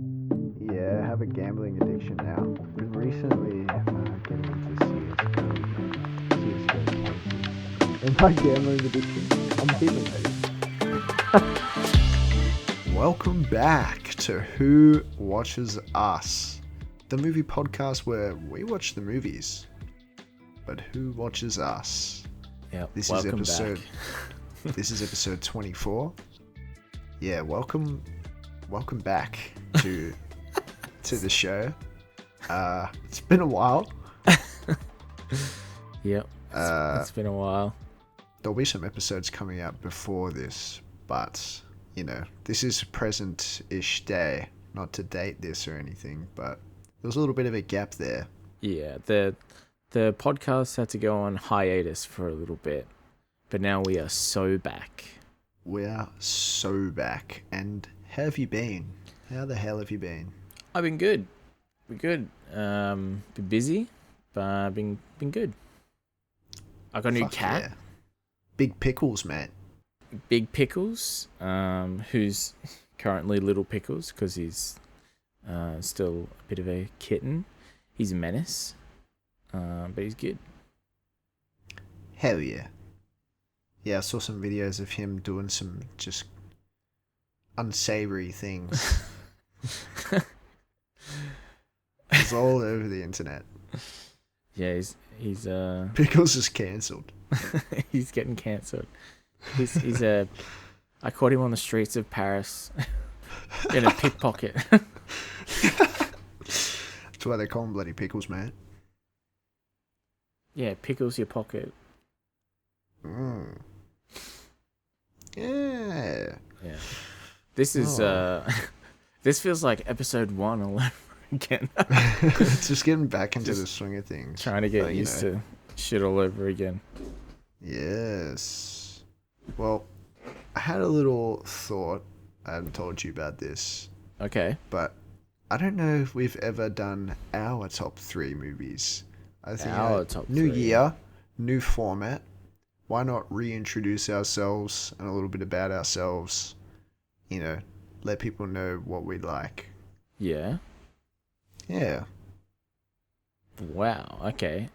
Yeah, I have a gambling addiction now. Been recently getting into CSGO 20. And my gambling addiction, I'm healing it. Welcome back to Who Watches Us, the movie podcast where we watch the movies, but who watches us? Yeah, This welcome is episode. back. This is episode 24. Yeah, welcome back to the show. It's been a while. Yep, it's been a while. There'll be some episodes coming out before this, but you know, this is present-ish day. Not to date this or anything, but there was a little bit of a gap there. Yeah, the podcast had to go on hiatus for a little bit, but now we are so back. We're so back. And how have you been? How the hell have you been? I've been good. Been good. Been busy, but been good. I got a new cat. Yeah. Big Pickles, mate. Big Pickles, who's currently Little Pickles because he's still a bit of a kitten. He's a menace, but he's good. Hell yeah. Yeah, I saw some videos of him doing some just unsavory things. It's all over the internet. Yeah, he's Pickles is cancelled. he's getting cancelled. He's a. I caught him on the streets of Paris in a pickpocket. That's why they call him bloody Pickles, man. Yeah, pickles your pocket. Mm. Yeah. Yeah. This is this feels like episode 1 all over again. It's just getting back into the swing of things. Trying to get used to shit all over again. Yes. Well, I had a little thought. I haven't told you about this. Okay. But I don't know if we've ever done our top 3 movies. I think Our top new 3. year, new format. Why not reintroduce ourselves and a little bit about ourselves? You know, let people know what we like. Yeah. Yeah. Wow. Okay.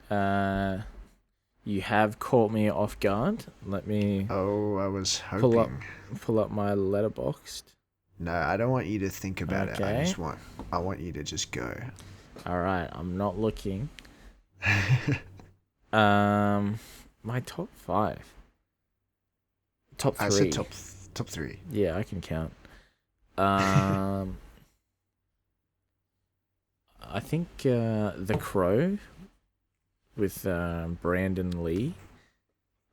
You have caught me off guard. Let me Oh, I was hoping. pull up my letterboxd. No, I don't want you to think about it. Okay. I want you to just go. All right. I'm not looking. My top 5. Top 3. I said top 3. Yeah, I can count. I think The Crow with Brandon Lee.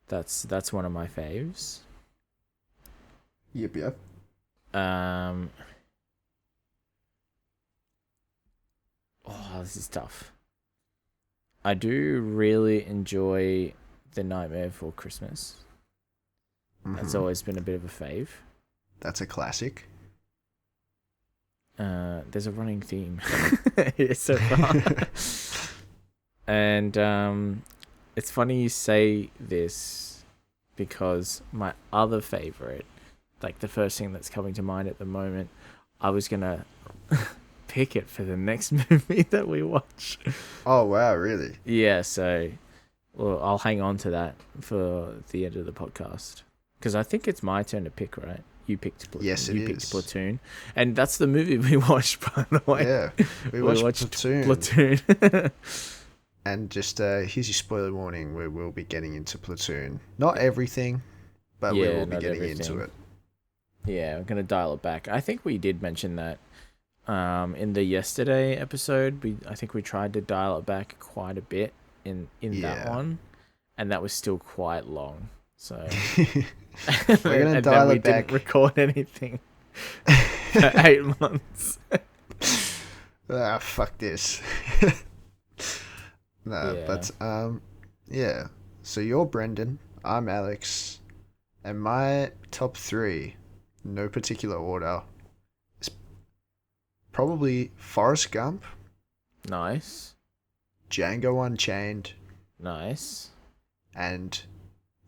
That's one of my faves. Yep. This is tough. I do really enjoy The Nightmare Before Christmas. That's always been a bit of a fave. That's a classic. There's a running theme here so far. And it's funny you say this because my other favorite, like the first thing that's coming to mind at the moment, I was gonna pick it for the next movie that we watch. Oh wow, really? Yeah, so I'll hang on to that for the end of the podcast because I think it's my turn to pick, right? You picked Platoon. Yes, it you picked is. Platoon, and that's the movie we watched, by the way. Yeah, we watched Platoon. And just here's your spoiler warning: we will be getting into Platoon. Not everything, but we will be getting into it. Yeah, I'm gonna dial it back. I think we did mention that in the yesterday episode. I think we tried to dial it back quite a bit in that one, and that was still quite long. So we're gonna dial it back. Didn't record anything for 8 months. Fuck this. No, Yeah. But yeah. So you're Brendan, I'm Alex, and my top 3, no particular order, is probably Forrest Gump, Nice. Django Unchained, Nice. and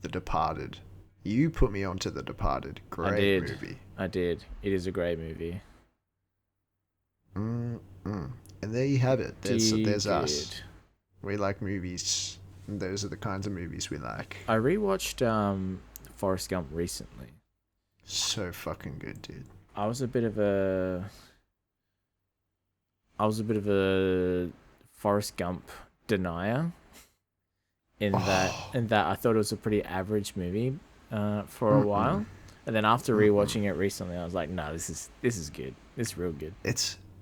The Departed. You put me onto The Departed. Great movie. I did. It is a great movie. And there you have it. There's good. us. We like movies. And those are the kinds of movies we like. I rewatched Forrest Gump recently. So fucking good, dude. I was a bit of a Forrest Gump denier in that I thought it was a pretty average movie for a while. And then after rewatching it recently, I was like, no, this is good. This is real good.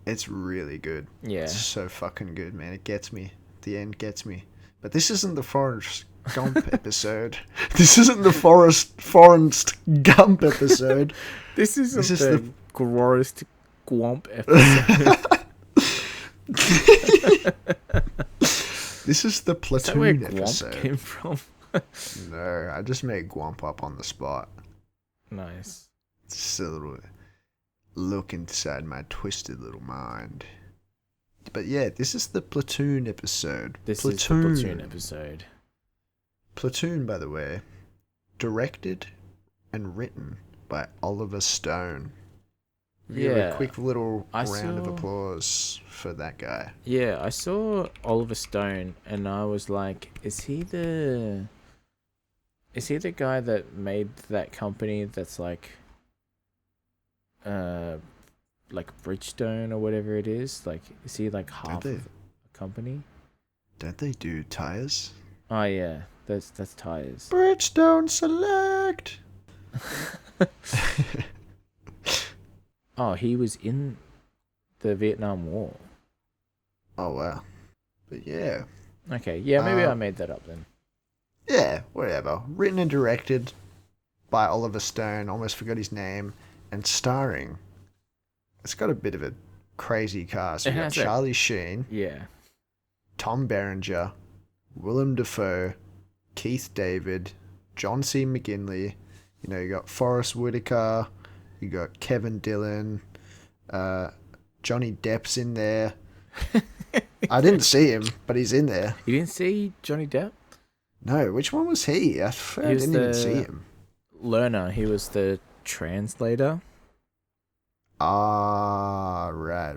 It's really good. Yeah. It's so fucking good, man. It gets me. The end gets me. But this isn't the Forrest Gump episode. This isn't the Forrest Gump episode. This is the Forrest Gump episode. This is the Platoon episode. Is that where Gwomp came from? No, I just made Gwomp up on the spot. Nice. Just a little look inside my twisted little mind. But yeah, this is the Platoon episode. This is the Platoon episode. Platoon, by the way, directed and written by Oliver Stone. Give a quick little round of applause for that guy. Yeah, I saw Oliver Stone and I was like, is he the guy that made that company that's like Bridgestone or whatever it is? Like, is he like half of a company? Don't they do tires? Oh yeah, that's tires. Bridgestone Select. Oh, he was in the Vietnam War. Oh wow. But yeah. Okay, yeah, maybe I made that up then. Yeah, whatever. Written and directed by Oliver Stone, almost forgot his name, and starring. It's got a bit of a crazy cast. We got Charlie Sheen, yeah, Tom Berenger, Willem Dafoe, Keith David, John C. McGinley. You know, you got Forrest Whitaker, you got Kevin Dillon, Johnny Depp's in there. I didn't see him, but he's in there. You didn't see Johnny Depp? No, which one was he? I didn't even see him. Learner. He was the translator. Ah, right.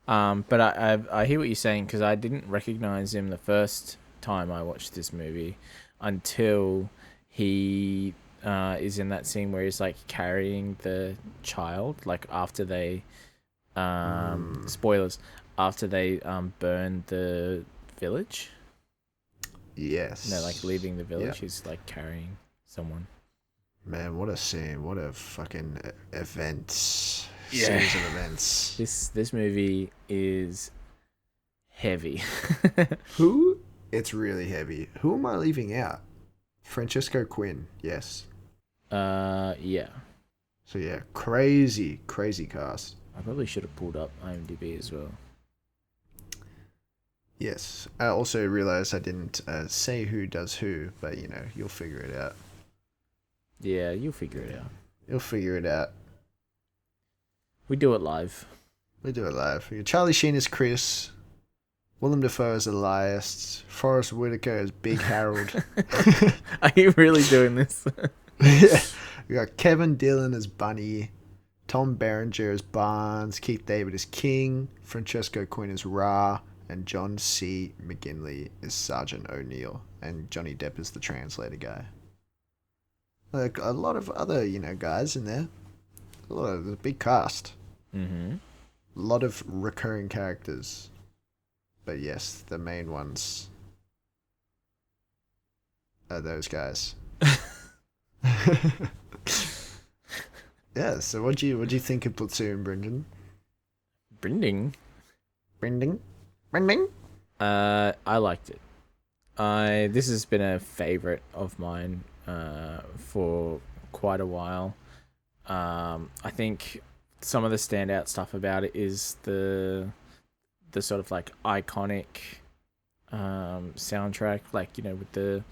But I hear what you're saying because I didn't recognize him the first time I watched this movie until he is in that scene where he's like carrying the child, like after they spoilers, after they burn the village. Yes. No, like leaving the village. He's like carrying someone. Man, what a scene! What a fucking events. Yeah. Series of events. This movie is heavy. Who? It's really heavy. Who am I leaving out? Francesco Quinn. Yes. Yeah. So yeah, crazy cast. I probably should have pulled up IMDb as well. Yes. I also realized I didn't say who does who, but you know, you'll figure it out. Yeah, you'll figure it out. You'll figure it out. We do it live. Charlie Sheen is Chris. Willem Dafoe is Elias. Forrest Whitaker is Big Harold. Are you really doing this? Yeah. We got Kevin Dillon as Bunny. Tom Berenger as Barnes. Keith David as King. Francesco Quinn as Ra. And John C. McGinley is Sergeant O'Neill. And Johnny Depp is the translator guy. Like a lot of other, guys in there. A big cast. Mm-hmm. A lot of recurring characters. But yes, the main ones are those guys. Yeah, so what'd you think of Platoon, Brendan? Brendan? I liked it. This has been a favorite of mine for quite a while. I think some of the standout stuff about it is the sort of like iconic soundtrack, like, with the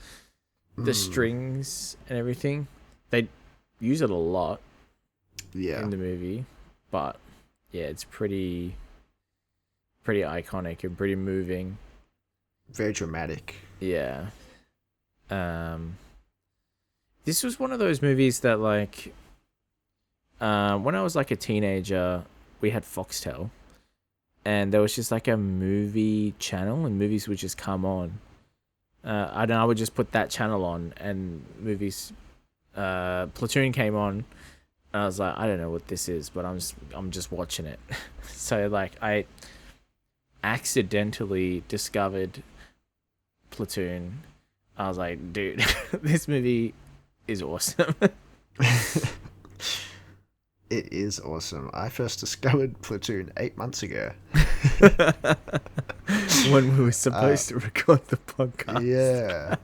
strings and everything. They use it a lot in the movie, but yeah, it's pretty iconic and pretty moving. Very dramatic. Yeah. This was one of those movies that, like, when I was like a teenager, we had Foxtel, and there was just like a movie channel, and movies would just come on. I don't know, I would just put that channel on, and movies. Platoon came on, and I was like, I don't know what this is, but I'm just watching it. So like I accidentally discovered Platoon. I was like, dude, this movie is awesome. It is awesome. I first discovered Platoon 8 months ago. When we were supposed to record the podcast. Yeah.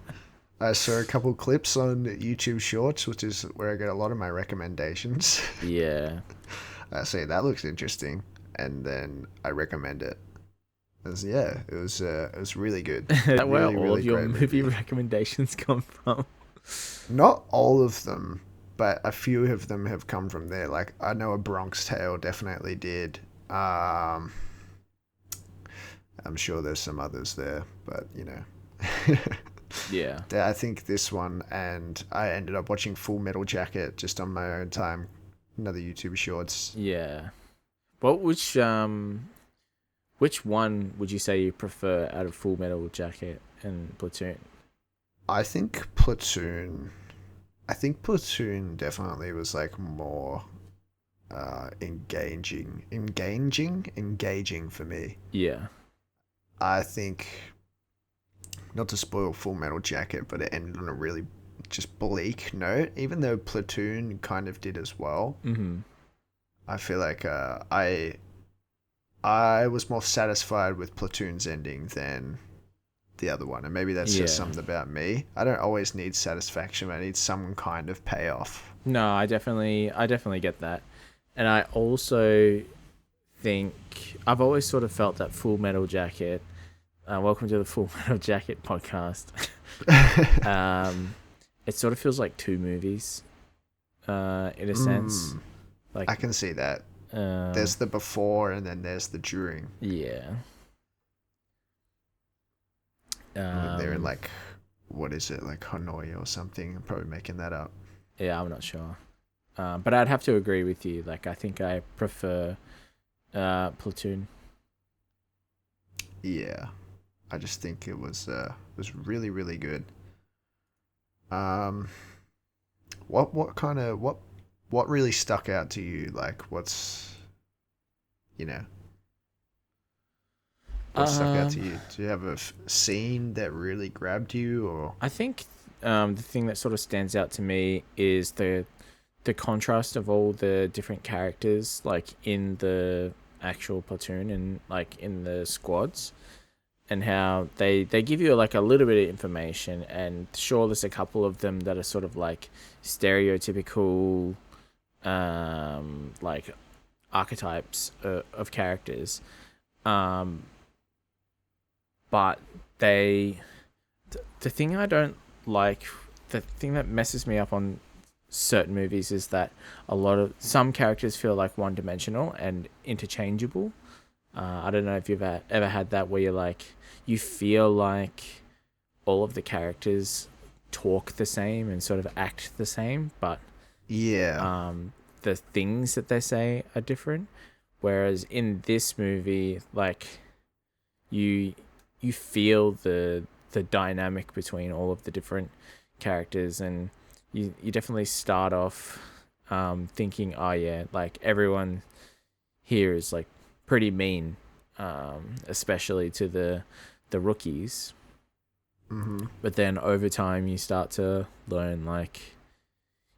I saw a couple clips on YouTube Shorts, which is where I get a lot of my recommendations. Yeah. I say that looks interesting, and then I recommend it. It was really good. That where Really, all really of your great movie movie. recommendations come from. Not all of them, but a few of them have come from there. Like I know A Bronx Tale definitely did. I'm sure there's some others there, but you know. Yeah. I think this one, and I ended up watching Full Metal Jacket just on my own time. Another YouTube Shorts. Yeah. Well, which one would you say you prefer out of Full Metal Jacket and Platoon? I think Platoon. I think Platoon definitely was like more engaging for me. Yeah. I think, not to spoil Full Metal Jacket, but it ended on a really just bleak note. Even though Platoon kind of did as well. Mm-hmm. I feel like I was more satisfied with Platoon's ending than the other one, and maybe that's just something about me. I don't always need satisfaction. I need some kind of payoff. No, I definitely get that, and I also think I've always sort of felt that Full Metal Jacket. Welcome to the Full Metal Jacket podcast. It sort of feels like two movies, in a sense. Like I can see that. There's the before, and then there's the during. Yeah. They're in like, what is it, like Hanoi or something? I'm probably making that up. Yeah, I'm not sure. But I'd have to agree with you. Like, I think I prefer Platoon. Yeah, I just think it was really, really good. What really stuck out to you? Like, what's, you know, what stuck out to you? Do you have a scene that really grabbed you, or? I think the thing that sort of stands out to me is the contrast of all the different characters, like in the actual platoon and like in the squads, and how they give you like a little bit of information, and sure, there's a couple of them that are sort of like stereotypical like archetypes of characters, but the thing I don't like, the thing that messes me up on certain movies is that some characters feel like one-dimensional and interchangeable. I don't know if you've ever had that, where you're like, you feel like all of the characters talk the same and sort of act the same, but Yeah. the things that they say are different. Whereas in this movie, like, you feel the dynamic between all of the different characters, and you definitely start off thinking, oh yeah, like everyone here is like pretty mean, especially to the rookies. Mm-hmm. But then over time you start to learn, like,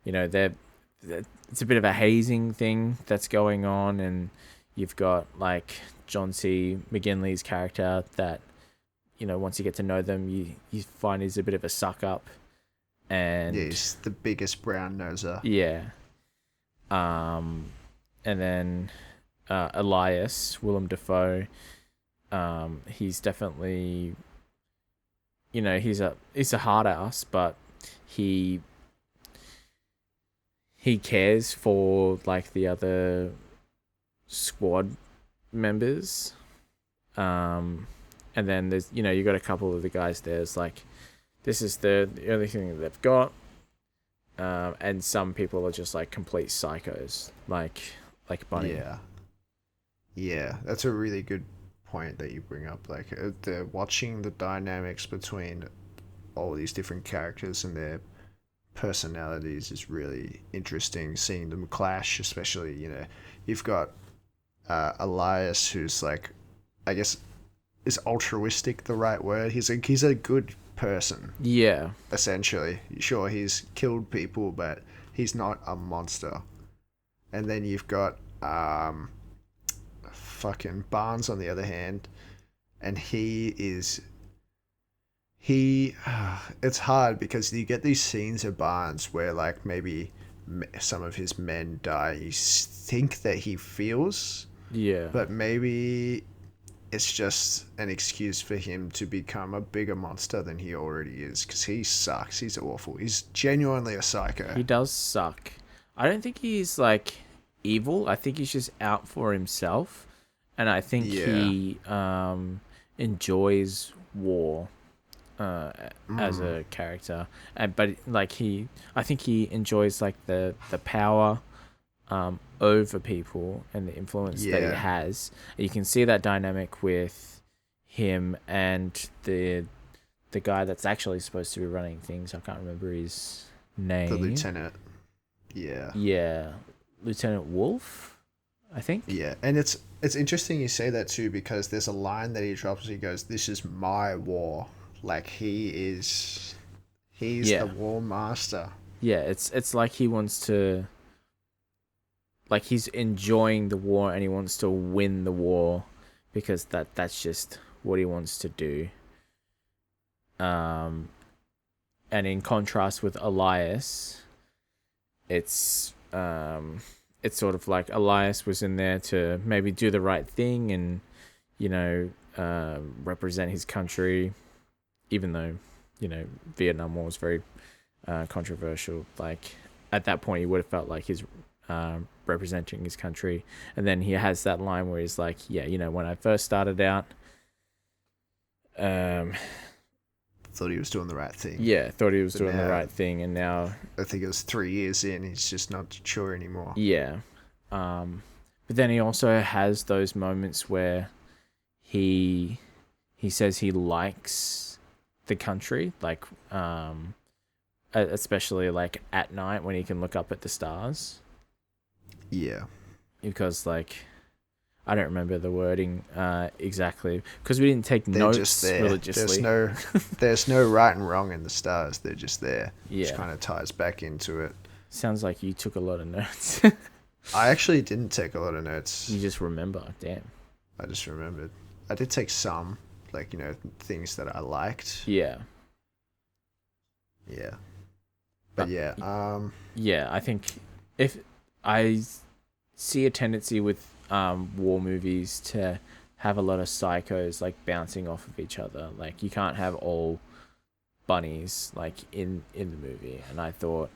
you know, it's a bit of a hazing thing that's going on, and you've got like John C. McGinley's character that, you know, once you get to know them, you find he's a bit of a suck up, and Yeah, he's the biggest brown noser. yeah. And then Elias, Willem Dafoe, he's definitely, you know, he's a hard ass, but he cares for like the other squad members. And then there's, you know, you got a couple of the guys there's like, this is the only thing that they've got. And some people are just like complete psychos, like Bunny. Yeah. Yeah, that's a really good point that you bring up. Like, the watching the dynamics between all these different characters and their personalities is really interesting. Seeing them clash, especially, you've got Elias, who's like, I guess, is altruistic the right word? He's a good person, Yeah, essentially. Sure, he's killed people, but he's not a monster. And then you've got fucking Barnes on the other hand, and he it's hard because you get these scenes of Barnes where like maybe some of his men die. You think that he feels, yeah. but maybe it's just an excuse for him to become a bigger monster than he already is because he sucks. He's awful. He's genuinely a psycho. He does suck. I don't think he's like evil. I think he's just out for himself, and I think Yeah. he enjoys war uh, as Mm. a character. And but like I think he enjoys like the power over people and the influence that he Yeah. has. You can see that dynamic with him and the guy that's actually supposed to be running things. I can't remember his The name. lieutenant. Yeah. Yeah, Lieutenant Wolf, I think. Yeah, and it's interesting you say that too because there's a line that he drops. He goes, "This is my war." Like he's the Yeah, war master. yeah. It's like he wants to, like he's enjoying the war and he wants to win the war, because that's just what he wants to do. Um, and in contrast with Elias, it's it's sort of like Elias was in there to maybe do the right thing and represent his country, even though Vietnam War was very controversial. Like at that point, he would have felt like he's representing his country, and then he has that line where he's like, "Yeah, when I first started out, um, Thought he was doing the right thing, yeah, thought he was but doing the now right thing, and now, I think it was 3 years in. He's just not sure anymore. yeah." But then he also has those moments where he he says he likes the country, like especially like at night when he can look up at the stars, Yeah, because like I don't remember the wording exactly because we didn't take they're just notes there. There's religiously. no there's no right and wrong in the stars. They're just there, which Yeah, kind of ties back into it. sounds like you took a lot of notes. I actually didn't take a lot of notes. You just remember, damn. I just remembered. I did take some, like things that I liked. Yeah, Yeah, uh, but yeah, yeah. I think if I see a tendency with war movies to have a lot of psychos like bouncing off of each other. Like you can't have all bunnies like in the movie. And I thought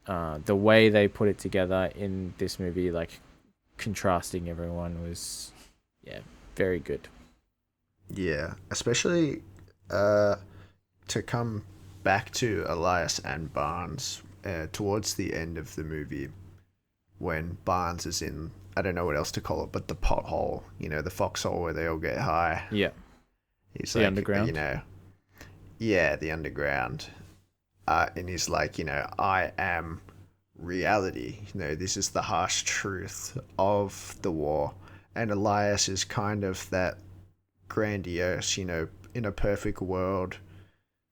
the way they put it together in this movie, like contrasting everyone, was yeah, very good. yeah, especially uh, to come back to Elias and Barnes towards the end of the movie when Barnes is in, I don't know what else to call it, but the pothole, the foxhole where they all get high. Yeah, He's the like, underground. yeah, the underground. And he's like, I am reality. This is the harsh truth of the war. And Elias is kind of that grandiose, in a perfect world,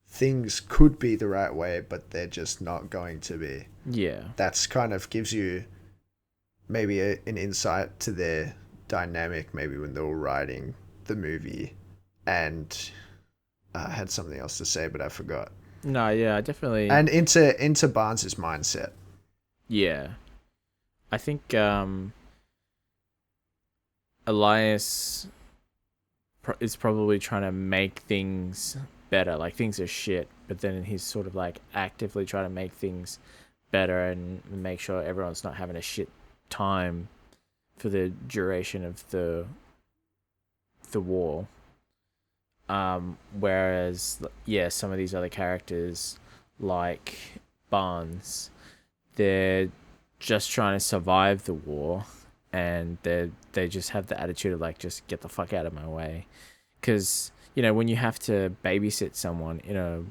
things could be the right way, but they're just not going to be. Yeah, That's kind of gives you maybe an insight to their dynamic, maybe when they were writing the movie. And I had something else to say, but I forgot. no, yeah, I definitely, And into Barnes's mindset. yeah. I think Elias is probably trying to make things better. Like things are shit, but then he's sort of like actively trying to make things better and make sure everyone's not having a shit time for the duration of the war. Whereas yeah, some of these other characters like Barnes, they're just trying to survive the war, and they just have the attitude of like, just get the fuck out of my way. Because when you have to babysit someone in a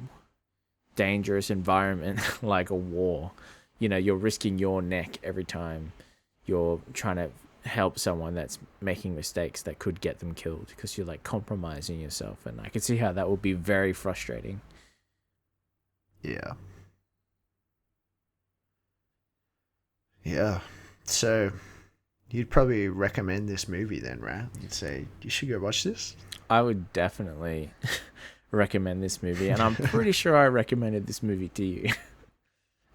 dangerous environment like a war, you're risking your neck every time you're trying to help someone that's making mistakes that could get them killed, because you're like compromising yourself, and I can see how that would be very frustrating. Yeah. Yeah. So you'd probably recommend this movie then, right? You'd say you should go watch this. I would definitely recommend this movie, and I'm pretty sure I recommended this movie to you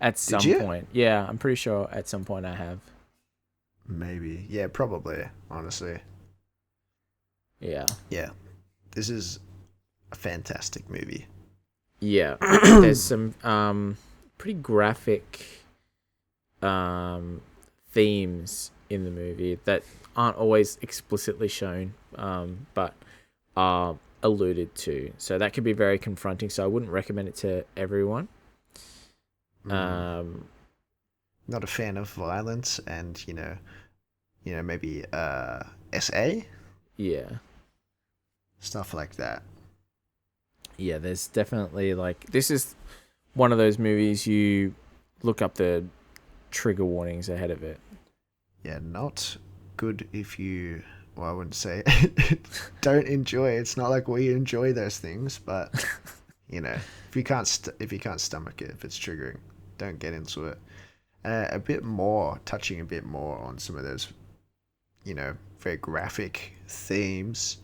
at Did some you? point. Yeah, I'm pretty sure at some point I have. Maybe. Yeah, probably. Honestly. Yeah. Yeah. This is a fantastic movie. Yeah. There's some pretty graphic themes in the movie that aren't always explicitly shown, but are alluded to. So that could be very confronting. So I wouldn't recommend it to everyone. Not a fan of violence, and maybe SA Yeah. stuff like that. Yeah, there's definitely like, this is one of those movies you look up the trigger warnings ahead of it. Yeah, not good if you. Well, I wouldn't say don't enjoy. It's not like we enjoy those things, but if you can't stomach it, if it's triggering, don't get into it. Touching a bit more on some of those, very graphic themes.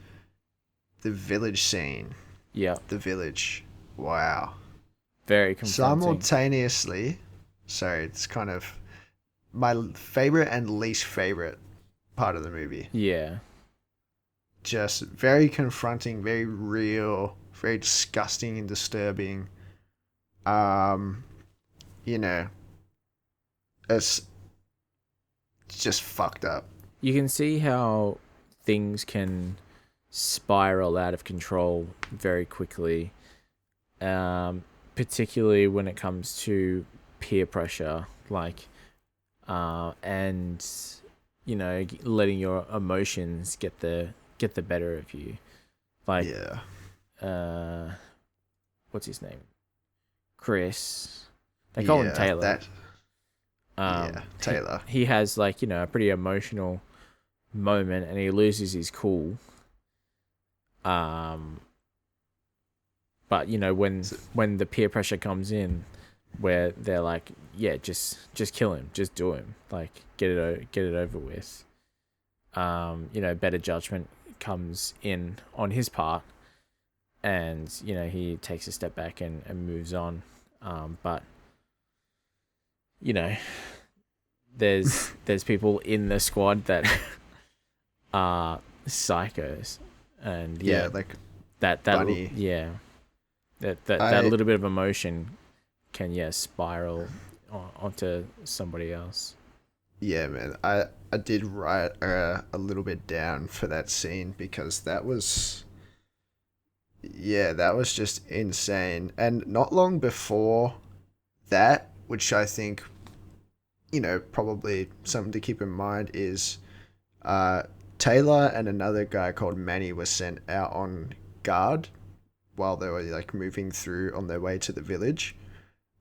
The village scene. Yeah. The village. Wow. Very confronting. Simultaneously, sorry, it's kind of my favorite and least favorite part of the movie. Yeah. Just very confronting, very real, very disgusting and disturbing. Um, it's just fucked up. You can see how things can spiral out of control very quickly, particularly when it comes to peer pressure, like, and letting your emotions get the better of you. Like, Yeah. What's his name? Chris. They call him Taylor. Taylor. He has like, a pretty emotional moment, and he loses his cool. But when the peer pressure comes in, where they're like, yeah, just kill him, just do him, like get it over with. Better judgment comes in on his part, and he takes a step back and moves on. But there's people in the squad that are psychos, and like that Bunny. that little bit of emotion can spiral onto somebody else. Yeah, man. I did write a little bit down for that scene, because that was just insane. And not long before that, which I think, probably something to keep in mind, is Taylor and another guy called Manny were sent out on guard while they were like moving through on their way to the village.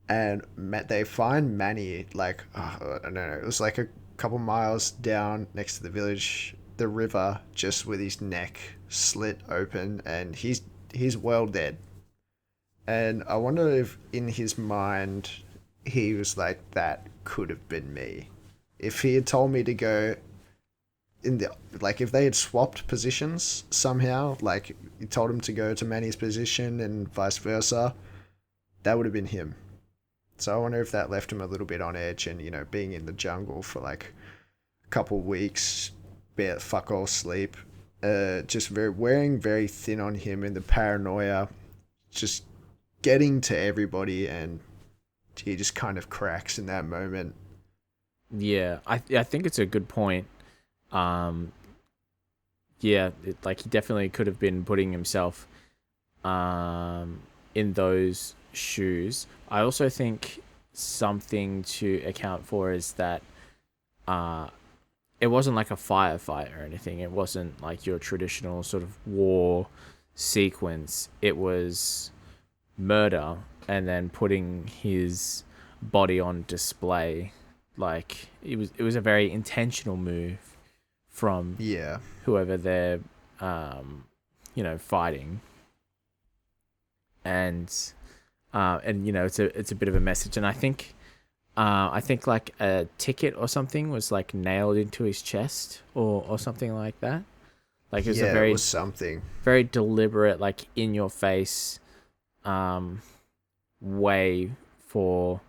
And they find Manny like, I don't know, it was like a couple miles down next to the village, the river, just with his neck slit open, and he's well dead. And I wonder if in his mind he was like, that could have been me. If he had told me to go if they had swapped positions somehow, like he told him to go to Manny's position and vice versa, that would have been him. So I wonder if that left him a little bit on edge, and being in the jungle for like a couple weeks, fuck all sleep, just wearing very thin on him, and the paranoia just getting to everybody, and he just kind of cracks in that moment. Yeah, I think it's a good point. He definitely could have been putting himself in those shoes. I also think something to account for is that it wasn't like a firefight or anything. It wasn't like your traditional sort of war sequence. It was murder and then putting his body on display. Like it was a very intentional move from Yeah. whoever they're fighting. And it's a bit of a message. And I think like a ticket or something was like nailed into his chest or something like that. Like it was a Yeah, it very was something. very deliberate, like in your face way for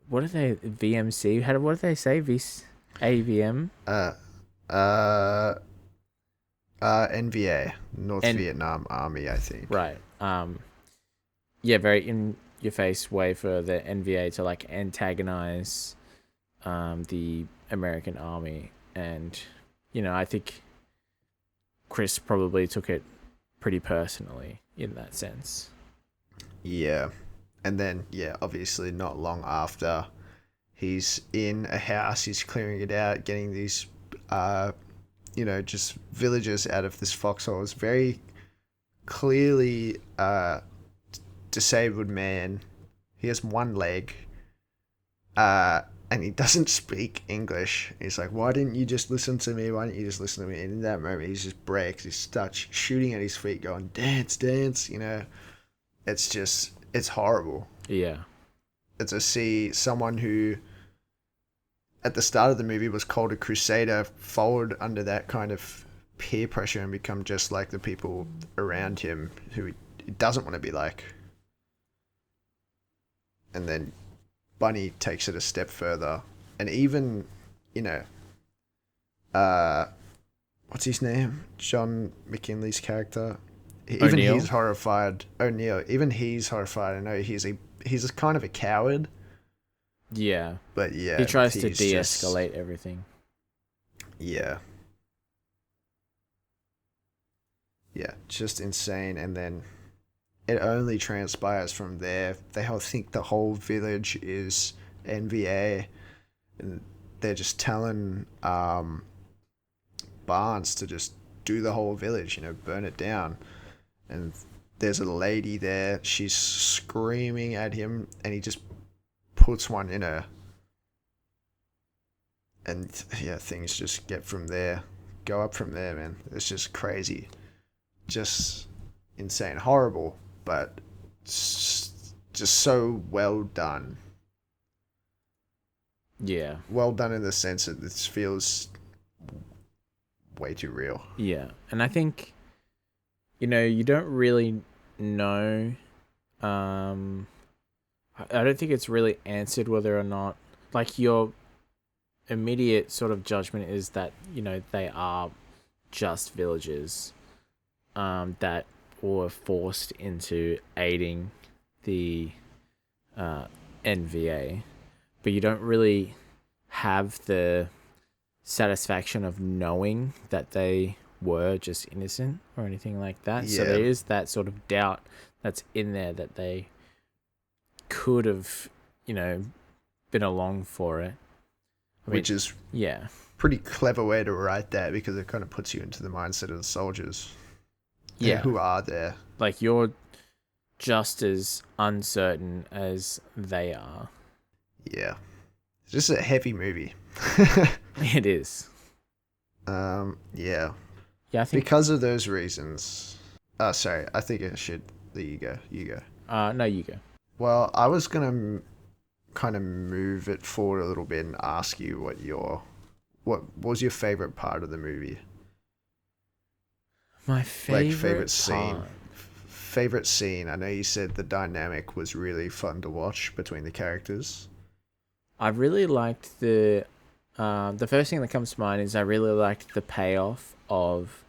what are they VMC? What do they say? AVM? Uh, uh, NVA, North And Vietnam Army, I think. right. Yeah, very in your face way for the NVA to like antagonize the American army. And I think Chris probably took it pretty personally in that sense. Yeah. And then, yeah, obviously not long after, he's in a house, he's clearing it out, getting these, just villagers out of this foxhole. It's very clearly disabled man. He has one leg, and he doesn't speak English. He's like, "Why didn't you just listen to me? Why didn't you just listen to me?" And in that moment, he just breaks. He starts shooting at his feet, going, "Dance, dance!" It's horrible. Yeah. And to see someone who, at the start of the movie, was called a crusader, fold under that kind of peer pressure and become just like the people around him who he doesn't want to be like. And then Bunny takes it a step further, and even, you know, what's his name? John McKinley's character. Even O'Neill? he's horrified. O'Neill. Even he's horrified. I know he's a kind of a coward, Yeah. but yeah, He tries to he's de-escalate everything. Yeah. Yeah, just insane. And then it only transpires from there. They all think the whole village is NVA, and they're just telling Barnes to just do the whole village, burn it down. And there's a lady there, she's screaming at him, and he just puts one in her. And yeah, things just go up from there, man. It's just crazy. Just insane. Horrible, but just so well done. Yeah. Well done in the sense that this feels way too real. Yeah. And I think, you don't really know. I don't think it's really answered whether or not, like, your immediate sort of judgment is that, they are just villagers that were forced into aiding the NVA. But you don't really have the satisfaction of knowing that they were just innocent or anything like that. So Yeah. there is that sort of doubt that's in there that they could have, been along for it. Which is yeah, pretty clever way to write that, because it kind of puts you into the mindset of the soldiers. yeah. Who are there. Like, you're just as uncertain as they are. Yeah. It's just a heavy movie. It is. Yeah. Yeah, I think. Because of those reasons. Oh, sorry. I think I should let you go. You go. No, you go. Well, I was going to kind of move it forward a little bit and ask you what was your favorite part of the movie? My favorite scene. part. Favorite scene. I know you said the dynamic was really fun to watch between the characters. I really liked the first thing that comes to mind is I really liked the payoff of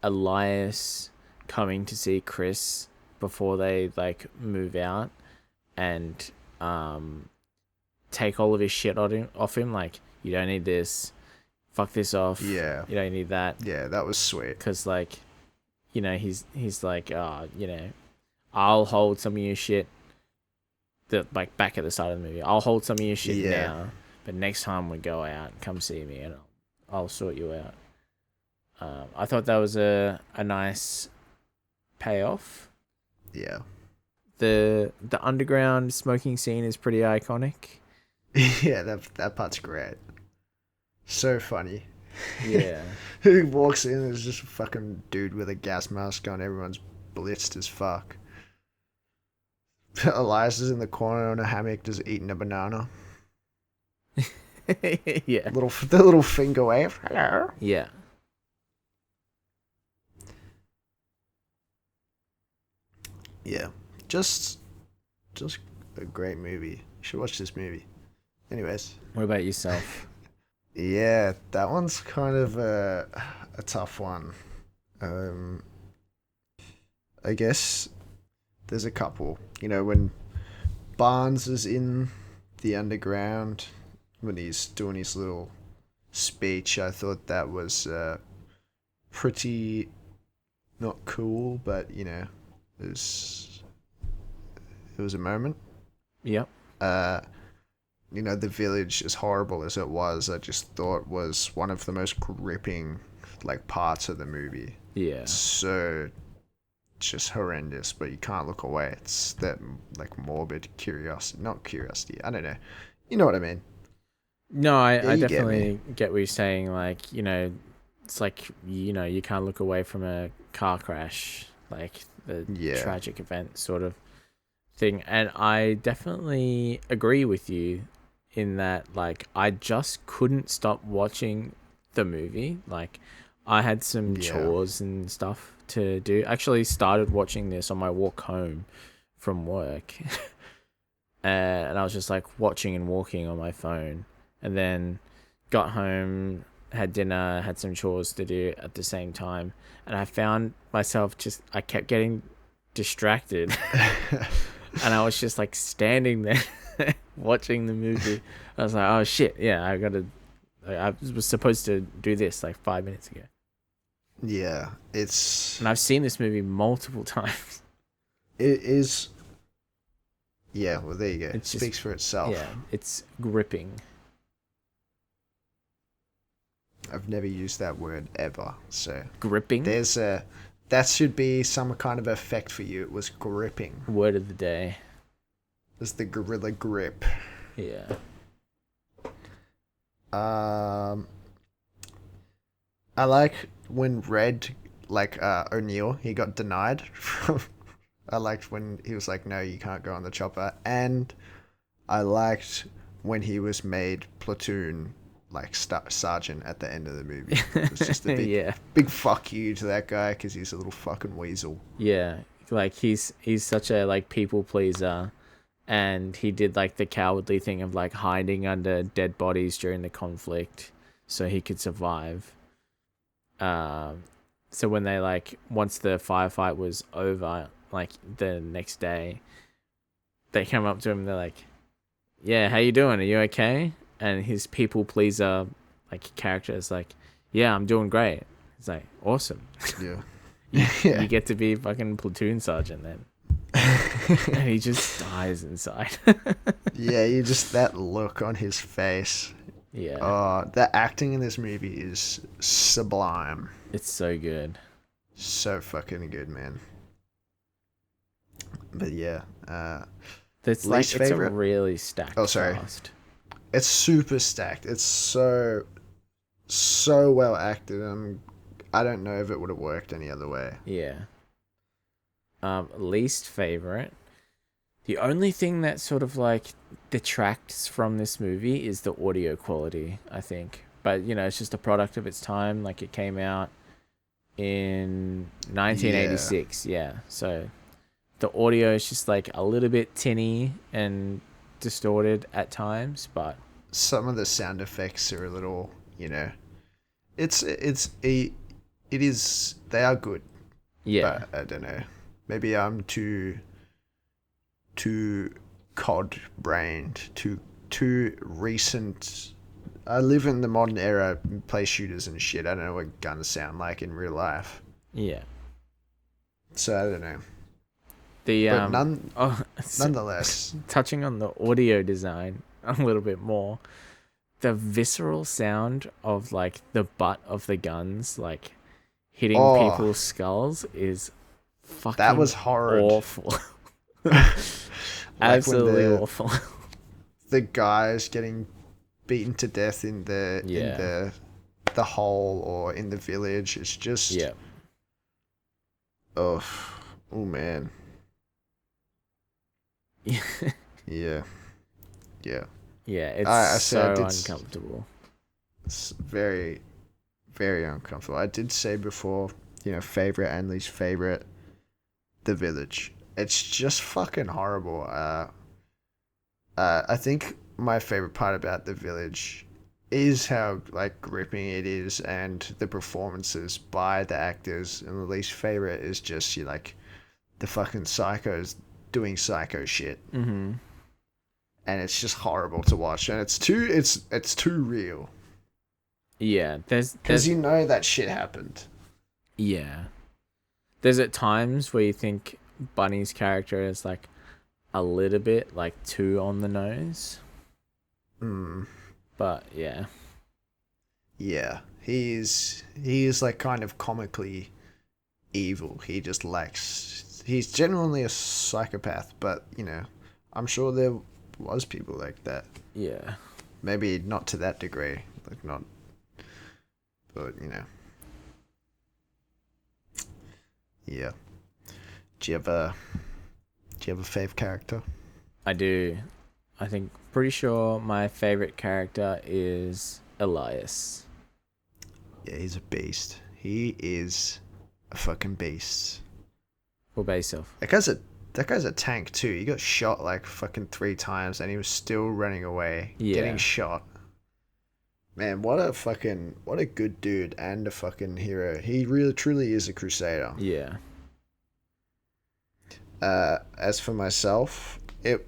Elias coming to see Chris before they like move out and take all of his shit off him. Like, you don't need this, fuck this off. Yeah. You don't need that. Yeah, that was sweet. Because like, he's like, I'll hold some of your shit. Like back at the start of the movie, I'll hold some of your shit now but next time we go out, come see me and I'll sort you out. I thought that was a nice payoff. Yeah. The underground smoking scene is pretty iconic. Yeah, that part's great. So funny. Yeah. Who walks in and is just a fucking dude with a gas mask on, everyone's blitzed as fuck. Elias is in the corner on a hammock just eating a banana. Yeah. The little finger wave. Hello. Yeah. Yeah. Just a great movie. You should watch this movie. Anyways. What about yourself? Yeah, that one's kind of a tough one. I guess there's a couple. You know, when Barnes is in the underground, when he's doing his little speech, I thought that was pretty not cool, but you know, it was a moment. Yep. You know, the village, as horrible as it was, I just thought was one of the most gripping like parts of the movie. Yeah. So just horrendous, but you can't look away. It's that like morbid curiosity, not curiosity. I don't know. You know what I mean? No, I Yeah, you definitely get what you're saying. Like, you know, it's like, you know, you can't look away from a car crash, like the tragic event sort of thing. And I definitely agree with you in that, like, I just couldn't stop watching the movie. Like, I had some chores and stuff to do. Actually started watching this on my walk home from work. And I was just like watching and walking on my phone. And then got home, had dinner, had some chores to do at the same time. And I found myself I kept getting distracted. And I was just like standing there watching the movie. I was like, oh shit, yeah, I was supposed to do this like 5 minutes ago. Yeah, and I've seen this movie multiple times. It is. Yeah, well, there you go. It speaks just, for itself. Yeah, it's gripping. I've never used that word ever, so gripping. That should be some kind of effect for you. It was gripping. Word of the day. It's the gorilla grip. Yeah. I like when Red, like O'Neill, he got denied from. I liked when he was like, "No, you can't go on the chopper," and I liked when he was made Platoon, like sergeant at the end of the movie. It was just a big, big fuck you to that guy because he's a little fucking weasel. Yeah, like he's such a like people pleaser, and he did like the cowardly thing of like hiding under dead bodies during the conflict so he could survive. So when they like once the firefight was over, like the next day, they come up to him. They're like, "Yeah, how you doing? Are you okay?" And his people pleaser like character is like, "Yeah, I'm doing great." It's like, awesome. Yeah. You get to be fucking platoon sergeant then. And he just dies inside. Yeah, you just that look on his face. Yeah. Oh, the acting in this movie is sublime. It's so good. So fucking good, man. But yeah, it's like it's a really stacked cast. It's super stacked. It's so well acted. I don't know if it would have worked any other way. Yeah. Least favorite. The only thing that sort of like detracts from this movie is the audio quality, I think. But you know, it's just a product of its time. Like it came out in 1986. Yeah. So the audio is just like a little bit tinny and distorted at times, but some of the sound effects are a little, you know, they are good. Yeah. But I don't know. Maybe I'm too cod brained, too recent. I live in the modern era, play shooters and shit. I don't know what guns sound like in real life. Yeah. So I don't know. But nonetheless, touching on the audio design a little bit more, the visceral sound of like the butt of the guns like hitting Oh, people's skulls is that fucking was horrid. awful. Like when Absolutely awful. the guys getting beaten to death in Yeah. the hole or in the village. It's just Yeah. oh oh man. Yeah. Yeah. Yeah. Yeah, it's I said so it's uncomfortable. very very uncomfortable. I did say before, favorite and least favorite, the village. It's just fucking horrible. I think my favorite part about the village is how like gripping it is and the performances by the actors, and the least favorite is just like the fucking psychos doing psycho shit, Mm-hmm. and it's just horrible to watch, and it's too real Yeah, because you know that shit happened. yeah. There's at times where you think Bunny's character is like a little bit like too on the nose. Mm, But yeah. yeah, he is like kind of comically evil. He just lacks. He's genuinely a psychopath, but I'm sure there was people like that. Yeah. Maybe not to that degree, like not, but yeah. Do you have a fave character? I do. I think pretty sure my favorite character is Elias. Yeah, he's a beast. He is a fucking beast. What about yourself? That guy's a tank too. He got shot like fucking 3 times, and he was still running away, getting Yeah. shot. Man, what a good dude and a fucking hero. He really truly is a crusader. Yeah. As for myself, it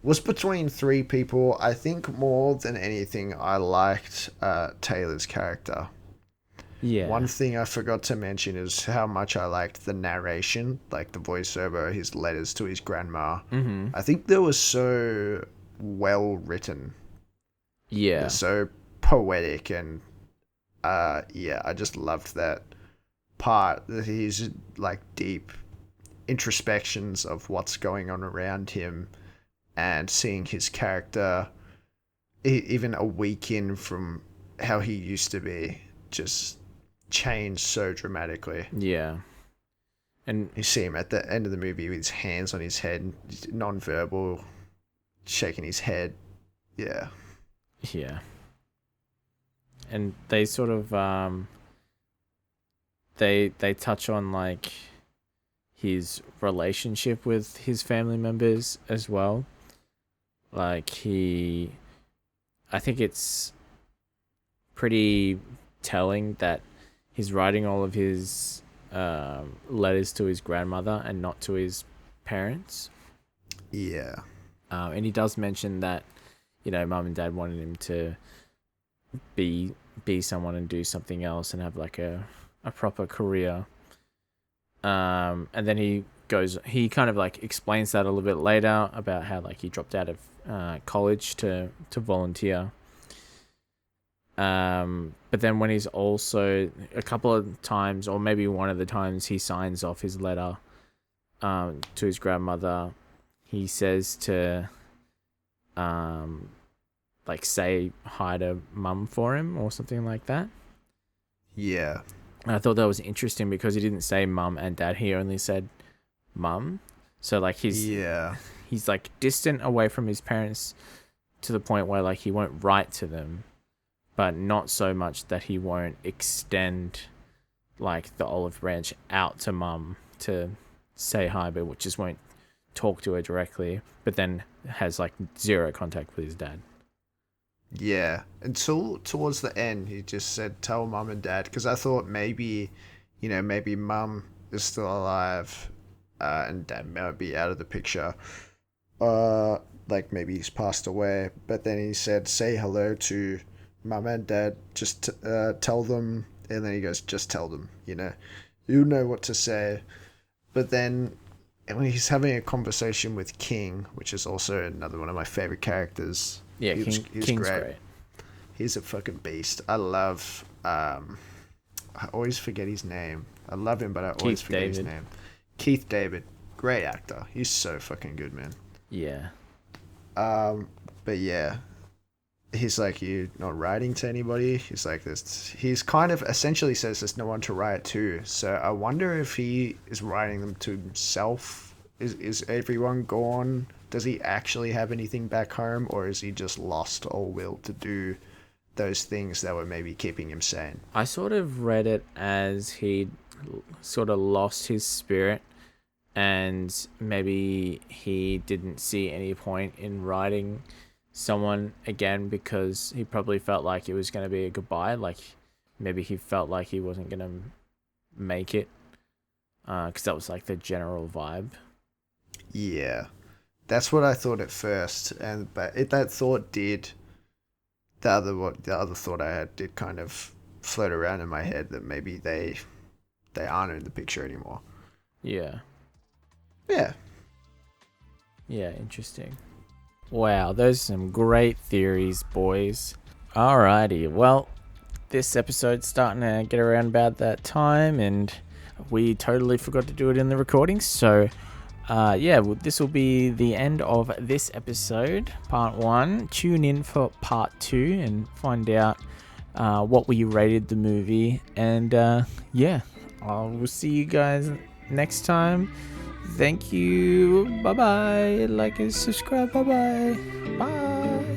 was between 3 people. I think more than anything, I liked Taylor's character. Yeah. One thing I forgot to mention is how much I liked the narration, like the voiceover, his letters to his grandma. Mm-hmm. I think they were so well written. They're Yeah. so poetic, and yeah, I just loved that part. That he's like deep introspections of what's going on around him, and seeing his character even a week in from how he used to be just changed so dramatically. Yeah. And You see him at the end of the movie with his hands on his head, non-verbal, shaking his head. Yeah. yeah. And they sort of they touch on like his relationship with his family members as well. Like I think it's pretty telling that he's writing all of his letters to his grandmother and not to his parents. Yeah. And he does mention that, mum and dad wanted him to be someone and do something else and have like a proper career. And then he kind of like explains that a little bit later about how like he dropped out of college to volunteer. But then when he's also a couple of times, or maybe one of the times, he signs off his letter to his grandmother, he says to like say hi to mum for him or something like that. Yeah. And I thought that was interesting because he didn't say mum and dad, he only said mum. So like he's like distant away from his parents to the point where like he won't write to them, but not so much that he won't extend like the olive branch out to mum to say hi, but just won't talk to her directly, but then has like zero contact with his dad. Yeah. Until towards the end, he just said, tell mum and dad, because I thought maybe mum is still alive and dad might be out of the picture. Like maybe he's passed away, but then he said, say hello to mum and dad, just tell them, and then he goes, just tell them, you know what to say. But then when he's having a conversation with King, which is also another one of my favorite characters, Yeah, he's King's great. He's a fucking beast. I love. I always forget his name. I love him, but I always Keith forget his David. name. Keith David, great actor. He's so fucking good, man. Yeah. Um, but yeah, he's like, you not writing to anybody. He's like this. He's kind of essentially says there's no one to write to. So I wonder if he is writing them to himself. Is everyone gone? Does he actually have anything back home, or is he just lost all will to do those things that were maybe keeping him sane? I sort of read it as he sort of lost his spirit, and maybe he didn't see any point in writing someone again because he probably felt like it was going to be a goodbye. Like maybe he felt like he wasn't going to make it, because that was like the general vibe. Yeah, that's what I thought at first, and but that thought did the other thought I had did kind of float around in my head that maybe they aren't in the picture anymore. Yeah. Yeah. Yeah, interesting. Wow, those are some great theories, boys. Alrighty, well, this episode's starting to get around about that time, and we totally forgot to do it in the recording, so yeah, this will be the end of this episode, part 1. Tune in for part 2 and find out what we rated the movie, and yeah, I will see you guys next time. Thank you. Bye bye. Like and subscribe. Bye bye. Bye.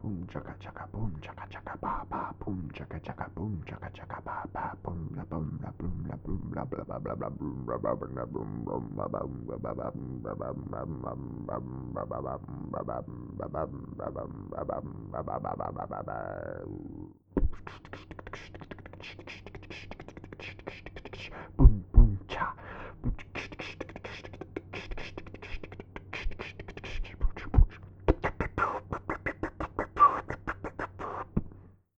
Boom chaka chaka boom chaka chaka ba ba boom chaka chaka boom chaka chaka ba ba boom la boom la boom la boom la blah blah blah blah boom la blah blah boom boom la boom la ba boom ba ba ba ba ba ba ba ba ba ba ba ba ba ba ba ba ba ba ba